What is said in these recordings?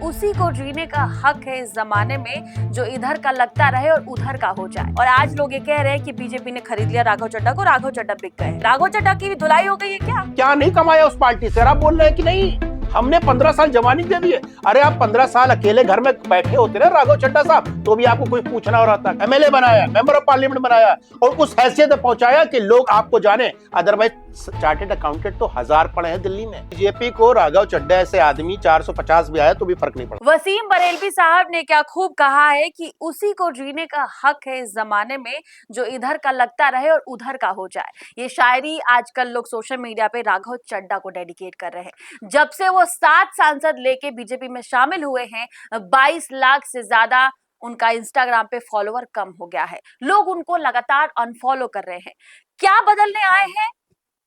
उसी को जीने का हक है इस जमाने में जो इधर का लगता रहे और उधर का हो जाए। और आज लोग ये कह रहे हैं कि बीजेपी ने खरीद लिया राघव चड्ढा को, राघव चड्ढा बिक गए। राघव चड्ढा की भी धुलाई हो गई है क्या नहीं कमाया उस पार्टी से? आप बोल रहे हैं कि नहीं हमने 15 साल जमानत दे दी है। अरे आप 15 साल अकेले घर में बैठे होते ना राघव चड्ढा साहब, तो भी आपको कोई पूछना हो रहा था। एमएलए बनाया, मेंबर ऑफ पार्लियामेंट बनाया और उस हैसियत पे पहुंचाया कि लोग आपको जाने। अदरवाइज चार्टेड अकाउंटेंट तो 1000 पड़े हैं दिल्ली में। बीजेपी को राघव चड्ढा ऐसे आदमी 450 भी आया तो भी फर्क नहीं पड़ता। वसीम बरेलवी साहब ने क्या खूब कहा है कि उसी को जीने का हक है इस जमाने में जो इधर का लगता रहे और उधर का हो जाए। ये शायरी आजकल लोग सोशल मीडिया पे राघव चड्ढा को डेडिकेट कर रहे हैं। जब से वो 7 सांसद लेके बीजेपी में शामिल हुए हैं, 22 लाख से ज्यादा उनका इंस्टाग्राम पे फॉलोवर कम हो गया है। लोग उनको लगातार अनफॉलो कर रहे हैं। क्या बदलने आए हैं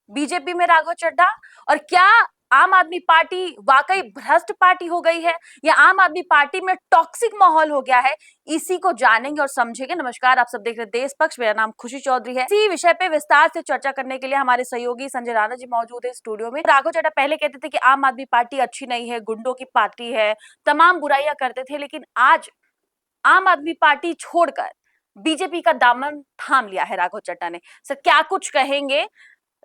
बीजेपी में राघव चड्ढा? और क्या आम आदमी पार्टी वाकई भ्रष्ट पार्टी हो गई है या आम आदमी पार्टी में टॉक्सिक माहौल हो गया है? इसी को जानेंगे और समझेंगे। नमस्कार, आप सब देख रहे हैं देश पक्ष। मेरा नाम खुशी चौधरी है। इसी विषय पे विस्तार से चर्चा करने के लिए हमारे सहयोगी संजय राणा जी मौजूद है स्टूडियो में। राघव चड्ढा पहले कहते थे कि आम आदमी पार्टी अच्छी नहीं है, गुंडों की पार्टी है, तमाम बुराइयां करते थे, लेकिन आज आम आदमी पार्टी छोड़कर बीजेपी का दामन थाम लिया है राघव चड्ढा ने। सर, क्या कुछ कहेंगे?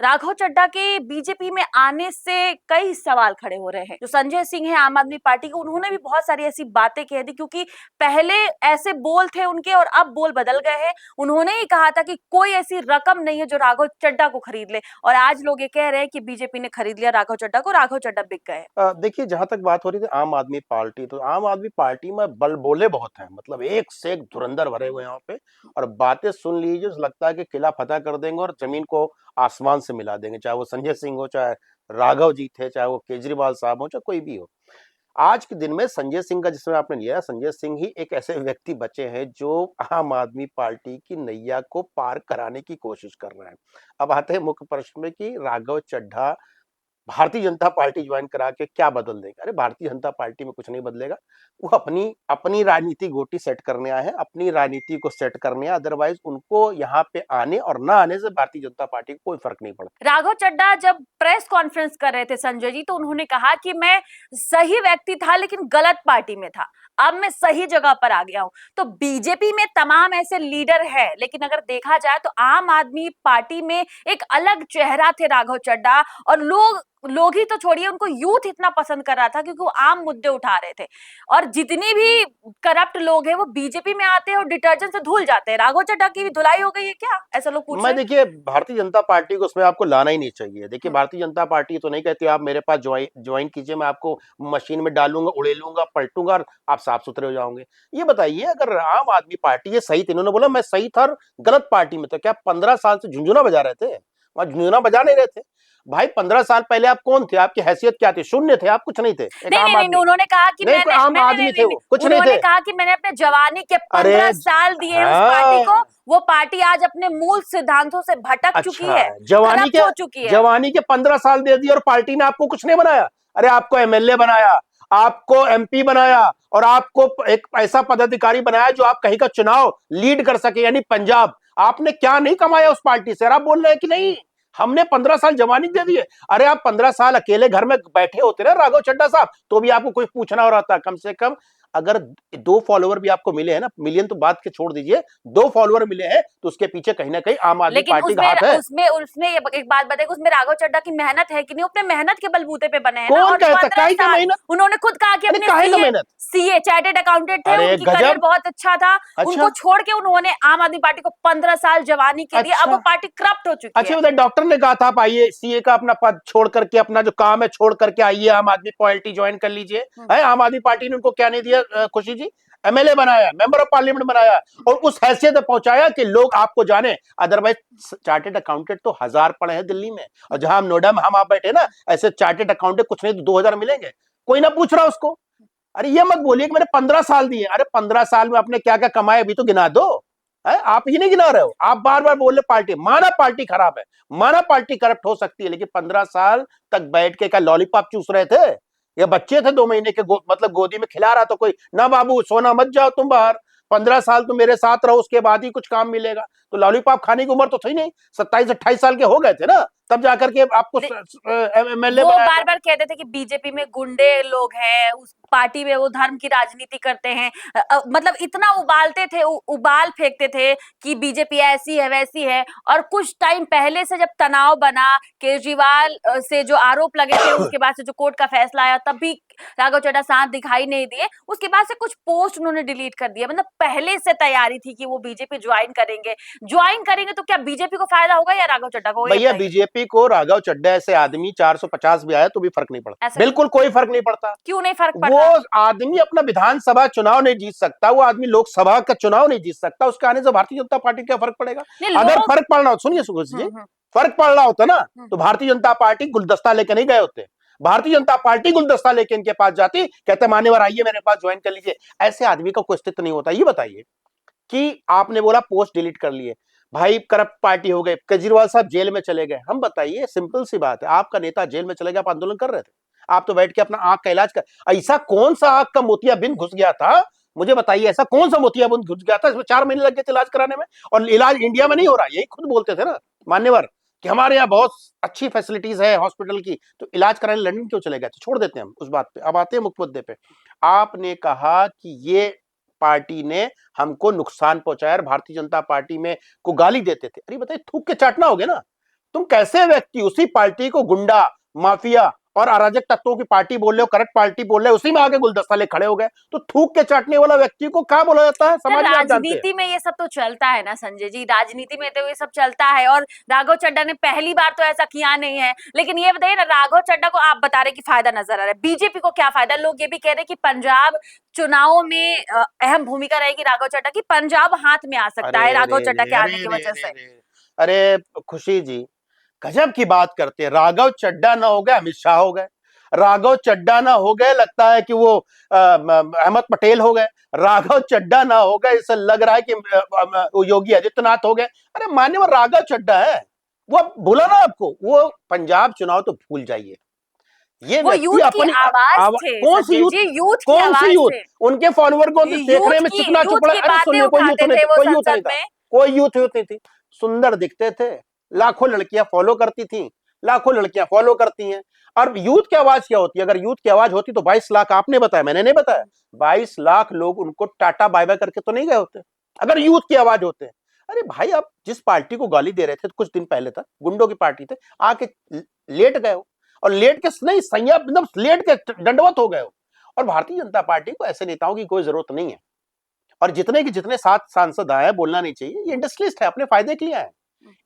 राघव चड्ढा के बीजेपी में आने से कई सवाल खड़े हो रहे हैं। जो संजय सिंह है आम आदमी पार्टी के, उन्होंने भी बहुत सारी ऐसी बातें कह दी, क्योंकि पहले ऐसे बोल थे उनके और अब बोल बदल गए हैं। उन्होंने ही कहा था कि कोई ऐसी रकम नहीं है जो राघव चड्ढा को खरीद ले, और आज लोग ये कह रहे हैं कि बीजेपी ने खरीद लिया राघव चड्ढा को, राघव चड्ढा बिक गए। देखिए, जहां तक बात हो रही थी आम आदमी पार्टी, तो आम आदमी पार्टी में बल बोले बहुत हैं, मतलब एक से एक धुरंधर भरे हुए यहाँ पे। और बातें सुन लीजिए, लगता है कि किला फतह कर देंगे और जमीन को आसमान से मिला देंगे। चाहे वो संजय सिंह हो, चाहे राघव जी थे, चाहे वो केजरीवाल साहब हो, चाहे कोई भी हो। आज के दिन में संजय सिंह का जिसमें आपने लिया, संजय सिंह ही एक ऐसे व्यक्ति बचे हैं जो आम आदमी पार्टी की नैया को पार कराने की कोशिश कर रहे हैं। अब आते हैं मुख्य प्रश्न में कि राघव चड्ढा भारतीय जनता पार्टी ज्वाइन करा के क्या बदल देगा? अरे भारतीय जनता पार्टी में कुछ नहीं बदलेगा। वो अपनी अपनी राजनीति गोटी सेट करने आए हैं, अपनी राजनीति को सेट करने आए। अदरवाइज उनको यहाँ पे आने और ना आने से भारतीय जनता पार्टी को कोई फर्क नहीं पड़ता। राघव चड्ढा जब प्रेस कॉन्फ्रेंस कर रहे थे संजय जी, तो उन्होंने कहा कि मैं सही व्यक्ति था लेकिन गलत पार्टी में था, अब मैं सही जगह पर आ गया हूं। तो बीजेपी में तमाम ऐसे लीडर हैं, लेकिन अगर देखा जाए तो आम आदमी पार्टी में एक अलग चेहरा थे राघव चड्ढा। और लोग ही तो छोड़िए, उनको यूथ इतना पसंद कर रहा था क्योंकि वो आम मुद्दे उठा रहे थे। और जितनी भी करप्ट लोग हैं वो बीजेपी में आते हैं और डिटर्जेंट से धुल जाते हैं। राघव चड्ढा की भी धुलाई हो गई है क्या, ऐसा लोग पूछ रहे हैं। देखिए, भारतीय जनता पार्टी को उसमें आपको लाना ही नहीं चाहिए। देखिए, भारतीय जनता पार्टी तो नहीं कहती आप मेरे पास ज्वाइन कीजिए, मैं आपको मशीन में डालूंगा, उड़ेलूंगा, पलटूंगा और आप साफ सुथरे हो जाओगे। ये बताइए, अगर आम आदमी पार्टी ये सही थी, इन्होंने बोला मैं सही था और गलत पार्टी में, तो क्या 15 साल से झुंझुना बजा रहे थे? वहां झुंझुना बजा नहीं रहे थे भाई। 15 साल पहले आप कौन थे? आपकी हैसियत क्या थी? शून्य थे आप, कुछ नहीं थे। नहीं, उन्होंने कहा कि मैंने आम आदमी थे, वो कुछ नहीं थे। कहा कि मैंने अपने जवानी के 15 साल दिए उस पार्टी को। वो पार्टी आज अपने मूल सिद्धांतों से भटक चुकी है, जवानी के 15 साल दे दिए और पार्टी ने आपको कुछ नहीं बनाया। अरे आपको एमएलए बनाया, आपको एमपी बनाया और आपको एक ऐसा पदाधिकारी बनाया जो आप कहीं का चुनाव लीड कर सके, यानी पंजाब। आपने क्या नहीं कमाया उस पार्टी से? आप बोल रहे हैं कि नहीं हमने 15 साल जमानत दे दी है। अरे आप 15 साल अकेले घर में बैठे होते ना राघव चड्ढा साहब, तो भी आपको कोई पूछना हो रहा था। कम से कम अगर 2 फॉलोवर भी आपको मिले हैं ना, मिलियन तो बात के छोड़ दीजिए, 2 फॉलोवर मिले हैं तो उसके पीछे कहीं ना कहीं आम आदमी पार्टी का हाथ है। उसमें एक बात बताइए, उसमें राघव चड्ढा की मेहनत है कि नहीं? अपने मेहनत के बलबूते पे बने हैं ना। कौन कहता है मेहनत? उन्होंने खुद कहा कि अपने सीए चार्टेड अकाउंटेंट थे, उनकी करियर बहुत अच्छा था। उनको छोड़ के उन्होंने आम आदमी पार्टी को 15 साल जवानी के लिए, अब वो पार्टी करप्ट हो चुकी है। अच्छा, डॉक्टर ने कहा था आप आइए सीए का अपना पद छोड़ करके, अपना जो काम है छोड़ करके आइए, आम आदमी पार्टी ज्वाइन कर लीजिए। आम आदमी पार्टी ने उनको क्या नहीं दिया खुशी जी? एमएलए बनाया, मेंबर ऑफ पार्लियामेंट बनाया और उस हैसियत पे पहुंचाया कि लोग आपको जाने। अदरवाइज चार्टेड अकाउंटेंट तो 1000 पड़े हैं दिल्ली में, और जहां हम नोएडा में हम आप बैठे ना, ऐसे चार्टेड अकाउंटेंट कुछ नहीं तो 2000 मिलेंगे। कोई ना पूछ रहा उसको। अरे ये मत बोलिए कि मैंने 15 साल दिए। अरे 15 साल में आपने क्या क्या कमाया अभी तो गिना दो। आप ही नहीं गिना रहे हो, आप बार बार बोल रहे पार्टी। माना पार्टी खराब है, माना पार्टी करप्ट हो सकती है, लेकिन 15 साल तक बैठ के क्या लॉलीपॉप चूस रहे थे? ये बच्चे थे 2 महीने के, मतलब गोदी में खिला रहा था कोई? ना बाबू, सोना मत जाओ तुम बाहर, 15 साल तुम मेरे साथ रहो, उसके बाद ही कुछ काम मिलेगा। तो लॉलीपॉप खाने की उम्र तो थी नहीं, 27-28 साल के हो गए थे ना, तब जाकर के आपको एमएलए वो बनाया बार था। बार कहते थे कि बीजेपी में गुंडे लोग हैं, उस पार्टी में वो धर्म की राजनीति करते हैं। मतलब इतना उबालते थे, उबाल फेंकते थे कि बीजेपी ऐसी है वैसी है। और कुछ टाइम पहले से जब तनाव बना, केजरीवाल से जो आरोप लगे थे, उसके बाद से जो कोर्ट का फैसला आया, तब भी राघव चड्ढा साथ दिखाई नहीं दिए। उसके बाद से कुछ पोस्ट उन्होंने डिलीट कर दिया। मतलब पहले से तैयारी थी कि वो बीजेपी ज्वाइन करेंगे तो क्या बीजेपी को फायदा होगा या राघव चड्ढा को, ये भैया बताइए। बीजेपी को राघव चड्ढा ऐसे आदमी 450 भी आया तो भी फर्क नहीं पड़ता, ऐसा बिल्कुल कोई फर्क नहीं पड़ता। क्यों नहीं फर्क पड़ वो रहा? आदमी अपना विधानसभा चुनाव नहीं जीत सकता, वो आदमी लोकसभा का चुनाव नहीं जीत सकता, उसके आने से भारतीय जनता पार्टी क्या फर्क पड़ेगा? नहीं अगर लोग। फर्क पड़ना हो, सुनिए सुनील जी, हम्म। फर्क पड़ रहा होता ना तो हम्म। भारतीय जनता पार्टी गुलदस्ता लेके नहीं गए होते। भारतीय जनता पार्टी गुलदस्ता लेके इनके पास जाती, कहते मान्यवर आइए मेरे पास ज्वाइन कर लीजिए। ऐसे आदमी का कोई अस्तित्व नहीं होता। ये बताइए कि आपने बोला पोस्ट डिलीट कर लिए, भाई करप्ट पार्टी हो गए, केजरीवाल साहब जेल में चले गए। हम बताइए, सिंपल सी बात है, आपका नेता जेल में चले गया, आप आंदोलन कर रहे थे, आप तो बैठ के अपना आंख का इलाज कर, ऐसा कौन सा आंख का मोतियाबिंद घुस गया था? मुझे बताइए, ऐसा कौन सा मोतियाबिंद घुस गया था इसमें 4 महीने लग गए थे इलाज कराने में? और इलाज इंडिया में नहीं हो रहा, यही खुद बोलते थे ना मान्यवर कि हमारे यहाँ बहुत अच्छी फैसिलिटीज है हॉस्पिटल की, तो इलाज कराने लंदन क्यों चले गए थे? छोड़ देते हैं हम उस बात पे, अब आते हैं मुख्य मुद्दे पे। आपने कहा कि ये पार्टी ने हमको नुकसान पहुंचाया, भारतीय जनता पार्टी में को गाली देते थे। अरे बताइए, थूक के चाटना हो गया ना? तुम कैसे व्यक्ति उसी पार्टी को गुंडा, माफिया और अराजक तत्वों की पार्टी बोल रहे हो, करप्ट पार्टी बोल रहे हो, उसी में आगे गुलदस्ता ले खड़े हो गए, तो थूक के चाटने वाला व्यक्ति को क्या बोला जाता है सर समाज में? आप जानते हैं। राजनीति में ये सब तो चलता है ना संजय जी, राजनीति में तो ये सब चलता है। और राघव चड्ढा ने पहली बार तो ऐसा किया नहीं है। लेकिन ये बताइए ना, राघव चड्ढा को आप बता रहे कि फायदा नजर आ रहा है, बीजेपी को क्या फायदा? लोग ये भी कह रहे हैं कि पंजाब चुनावों में अहम भूमिका रहेगी राघव चड्ढा की, पंजाब हाथ में आ सकता अरे है राघव रे चड्ढा रे के अरे आने की रे वजह रे से। रे अरे खुशी जी, गजब की बात करते हैं। राघव चड्ढा ना हो गए अमित शाह हो गए, राघव चड्ढा ना हो गए लगता है कि वो अहमद पटेल हो गए, राघव चड्ढा ना हो गए ऐसा लग रहा है कि वो योगी आदित्यनाथ हो गए। अरे मान्यवर राघव चड्ढा है, वो भूला ना आपको, वो पंजाब चुनाव तो भूल जाइए। ये वो व्यक्ति यूथ की अपनी आवाज थे कौन सी संजय यूथ? जी, यूथ की कौन सी आवाज यूथ? थे। उनके फॉलोअर को देखने में चिकना यूथ चुपड़ा, की अरे बातें सुनिए, कोई यूथ उठाते नहीं थे था, वो कोई यूथ नहीं संसद था, में। कोई यूथ यूथ नहीं थी। सुंदर दिखते थे, लाखों लड़कियां फॉलो करती थी, लाखों लड़कियां फॉलो करती हैं। और यूथ की आवाज क्या होती है? अगर यूथ की आवाज होती तो 22 लाख, आपने बताया, मैंने नहीं बताया, 22 लाख लोग उनको टाटा बाय बाय करके तो नहीं गए होते अगर यूथ की आवाज होते। अरे भाई, आप जिस पार्टी को गाली दे रहे थे कुछ दिन पहले तक गुंडों की पार्टी थे, आके लेट गए हो, और लेट के नहीं, संज्ञा एकदम लेट के दंडवत हो गए हो। और भारतीय जनता पार्टी को ऐसे नेताओं की कोई जरूरत नहीं है। और जितने के जितने 7 सांसद आए, बोलना नहीं चाहिए, ये इंडस्ट्रियलिस्ट है, अपने फायदे के लिए आए।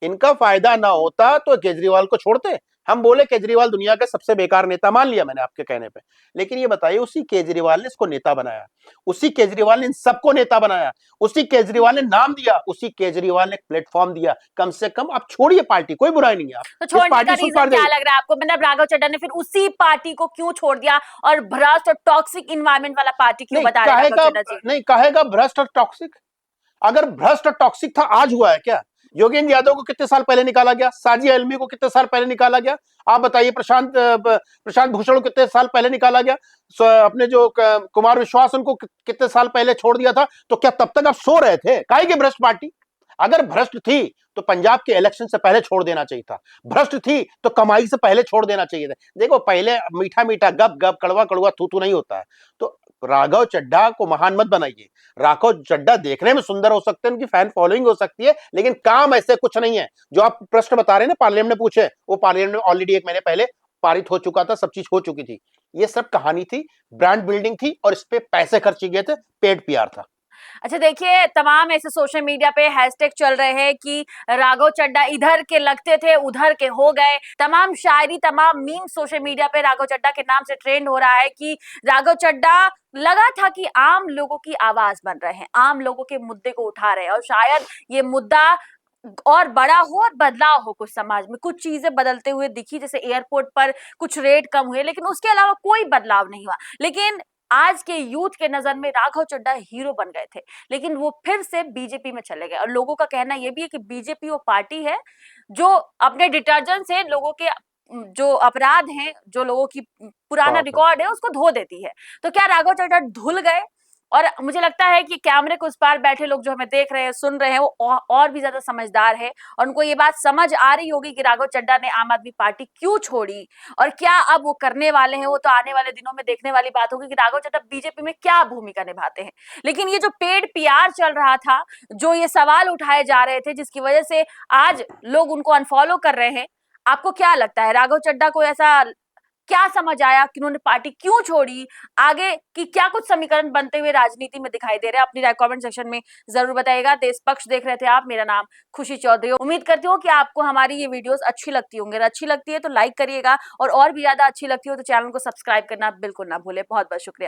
इनका फायदा ना होता तो केजरीवाल को छोड़ते। हम बोले केजरीवाल दुनिया का सबसे बेकार नेता, मान लिया मैंने आपके कहने पे, लेकिन ये बताइए, उसी केजरीवाल ने इसको नेता बनाया, उसी केजरीवाल ने इन सबको नेता बनाया, उसी केजरीवाल ने नाम दिया, उसी केजरीवाल ने प्लेटफॉर्म दिया। कम से कम आप छोड़िए पार्टी, कोई बुराई नहीं है, आप तो इस छोड़ने का पार्टी से रीजन उतार क्या जाइए। लग रहा है आपको? मतलब राघव चड्ढा ने फिर उसी पार्टी को क्यों छोड़ दिया और भ्रष्ट और टॉक्सिक इन्वायरमेंट वाला पार्टी क्यों नहीं बता रहे राघव कहेगा, चड्ढा जी? नहीं कहेगा भ्रष्ट और टॉक्सिक। अगर भ्रष्ट और टॉक्सिक था, आज हुआ है क्या? योगेंद्र यादव को कितने साल पहले निकाला गया? साजिया इल्मी को कितने साल पहले निकाला गया? आप बताइए, प्रशांत भूषण को कितने साल पहले निकाला गया? अपने जो कुमार विश्वास, उनको कितने साल पहले छोड़ दिया था? तो क्या तब तक आप सो रहे थे? काहे की भ्रष्ट पार्टी? अगर भ्रष्ट थी तो पंजाब के इलेक्शन से पहले छोड़ देना चाहिए था, भ्रष्ट थी तो कमाई से पहले छोड़ देना चाहिए था। देखो, पहले मीठा मीठा गप गप, कड़वा कड़वा थू थू नहीं होता है। तो राघव चड्ढा को महान मत बनाइए। राघव चड्ढा देखने में सुंदर हो सकते हैं, उनकी फैन फॉलोइंग हो सकती है, लेकिन काम ऐसे कुछ नहीं है। जो आप प्रश्न बता रहे हैं ना, पार्लियामेंट में पूछे, वो पार्लियामेंट में ऑलरेडी 1 महीने पहले पारित हो चुका था, सब चीज हो चुकी थी। ये सब कहानी थी, ब्रांड बिल्डिंग थी, और इस पे पैसे खर्चे गए थे, पेड पीआर था। अच्छा देखिए, तमाम ऐसे सोशल मीडिया पे हैशटैग चल रहे हैं कि राघव चड्ढा इधर के लगते थे उधर के हो गए। तमाम शायरी, तमाम मीम सोशल मीडिया पे राघव चड्ढा के नाम से ट्रेंड हो रहा है कि राघव चड्ढा लगा था कि आम लोगों की आवाज बन रहे हैं, आम लोगों के मुद्दे को उठा रहे हैं, और शायद ये मुद्दा और बड़ा हो और बदलाव हो कुछ समाज में। कुछ चीजें बदलते हुए दिखी, जैसे एयरपोर्ट पर कुछ रेट कम हुए, लेकिन उसके अलावा कोई बदलाव नहीं हुआ। लेकिन आज के यूथ के नजर में राघव चड्ढा हीरो बन गए थे, लेकिन वो फिर से बीजेपी में चले गए। और लोगों का कहना यह भी है कि बीजेपी वो पार्टी है जो अपने डिटर्जेंट से लोगों के जो अपराध हैं, जो लोगों की पुराना बाप रे। रिकॉर्ड है, उसको धो देती है। तो क्या राघव चड्ढा धुल गए? और मुझे लगता है कि कैमरे के उस पार बैठे लोग जो हमें देख रहे हैं, सुन रहे हैं, वो और भी ज्यादा समझदार है और उनको ये बात समझ आ रही होगी कि राघव चड्ढा ने आम आदमी पार्टी क्यों छोड़ी और क्या अब वो करने वाले हैं। वो तो आने वाले दिनों में देखने वाली बात होगी कि राघव चड्ढा बीजेपी में क्या भूमिका निभाते हैं। लेकिन ये जो पेड पीआर चल रहा था, जो ये सवाल उठाए जा रहे थे, जिसकी वजह से आज लोग उनको अनफॉलो कर रहे हैं, आपको क्या लगता है राघव चड्ढा को ऐसा क्या समझ आया कि उन्होंने पार्टी क्यों छोड़ी, आगे की क्या कुछ समीकरण बनते हुए राजनीति में दिखाई दे रहे हैं? अपनी राय कमेंट सेक्शन में जरूर बताइएगा। देश पक्ष देख रहे थे आप, मेरा नाम खुशी चौधरी। उम्मीद करती हूँ कि आपको हमारी ये वीडियोस अच्छी लगती होंगी। अगर अच्छी लगती है तो लाइक करिएगा और भी ज्यादा अच्छी लगती हो तो चैनल को सब्सक्राइब करना बिल्कुल ना भूले। बहुत बहुत शुक्रिया।